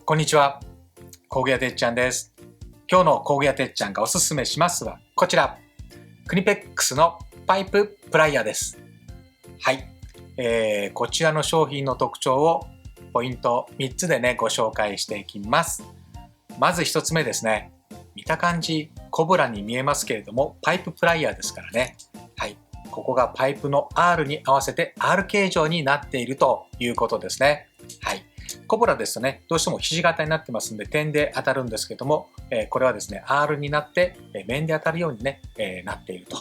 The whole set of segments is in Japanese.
こんにちは、工具屋てっちゃんです。今日の工具屋てっちゃんがおすすめしますはこちら、クニペックスのパイププライヤーです。はい、こちらの商品の特徴をポイント3つでねご紹介していきます。まず1つ目ですね。見た感じコブラに見えますけれどもパイププライヤーですからね。はい、ここがパイプの R に合わせて R 形状になっているということですね。はい。コブラですとね、どうしても肘型になってますんで点で当たるんですけども、これはですね R になって面で当たるようにね、なっていると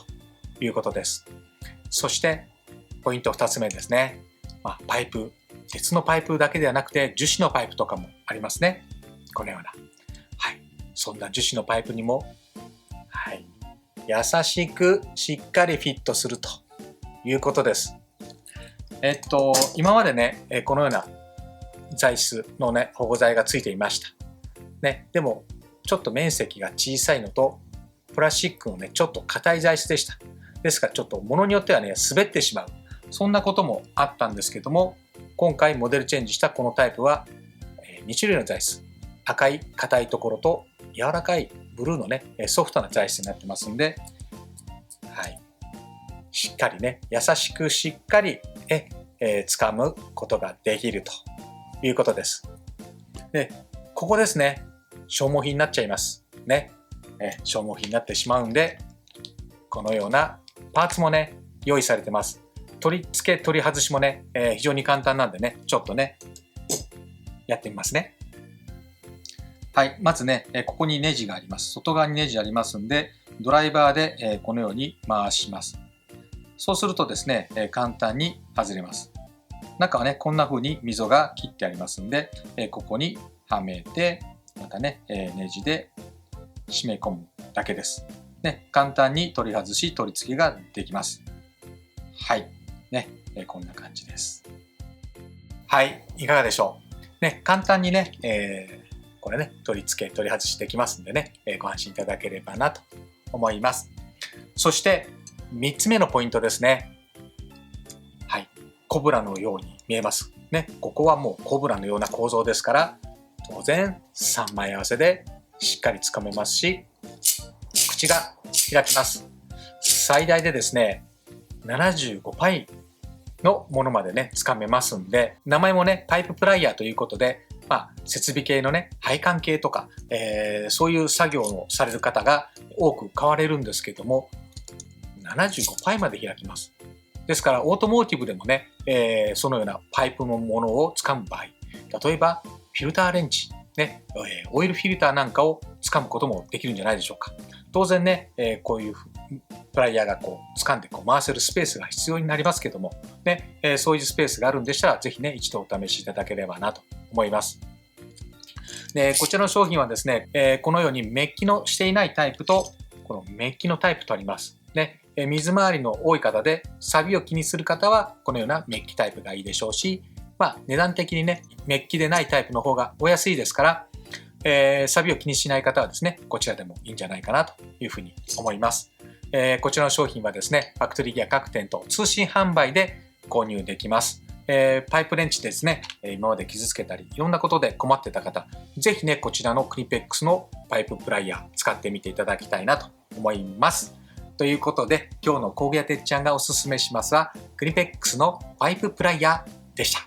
いうことです。そしてポイント2つ目ですね。パイプ、鉄のパイプだけではなくて樹脂のパイプとかもありますね。このような、はい、そんな樹脂のパイプにも、はい、優しくしっかりフィットするということです。今までねこのような材質のね保護材がついていました。ね、でもちょっと面積が小さいのとプラスチックのねちょっと硬い材質でした。ですからちょっと物によってはね滑ってしまう、そんなこともあったんですけども、今回モデルチェンジしたこのタイプは2種類の材質、赤い硬いところと柔らかいブルーのねソフトな材質になってますんで、はい、しっかりね優しくしっかり掴むことができるということです。で、ここですね、消耗品になっちゃいますね。消耗品になってしまうんで、このようなパーツもね用意されてます。取り付け取り外しもね、非常に簡単なんでね、ちょっとねやってみますね。はい、まずねここにネジがあります。外側にネジありますんで、ドライバーでこのように回します。そうするとですね簡単に外れます。中はねこんな風に溝が切ってありますんで、ここにはめてまたねネジで締め込むだけです。ね、簡単に取り外し取り付けができます。はいね、こんな感じです。はい、いかがでしょう。ね、簡単にね、これね取り付け取り外しできますんでね、ご安心いただければなと思います。そして3つ目のポイントですね。はい、コブラのように見えますね。ここはもうコブラのような構造ですから、当然3枚合わせでしっかりつかめますし、口が開きます。最大でですね75パイのものまでねつかめますんで、名前もねパイププライヤーということで、設備系のね配管系とか、そういう作業をされる方が多く買われるんですけども、75パイまで開きます。ですからオートモーティブでもね、そのようなパイプのものを掴む場合、例えばフィルターレンチ、ね、オイルフィルターなんかを掴むこともできるんじゃないでしょうか。当然ね、こういうプライヤーがこう掴んでこう回せるスペースが必要になりますけども、ね、そういうスペースがあるんでしたらぜひね一度お試しいただければなと思います。でこちらの商品はですね、このようにメッキのしていないタイプとこのメッキのタイプとあります。ね、水回りの多い方で錆を気にする方はこのようなメッキタイプがいいでしょうし、値段的にねメッキでないタイプの方がお安いですから、錆を気にしない方はですねこちらでもいいんじゃないかなというふうに思います。こちらの商品はですねファクトリーギア各店と通信販売で購入できます。パイプレンチですね、今まで傷つけたりいろんなことで困ってた方、ぜひねこちらのクニペックスのパイププライヤー使ってみていただきたいなと思います。ということで今日の工具屋てっちゃんがおすすめしますはクニペックスのパイププライヤーでした。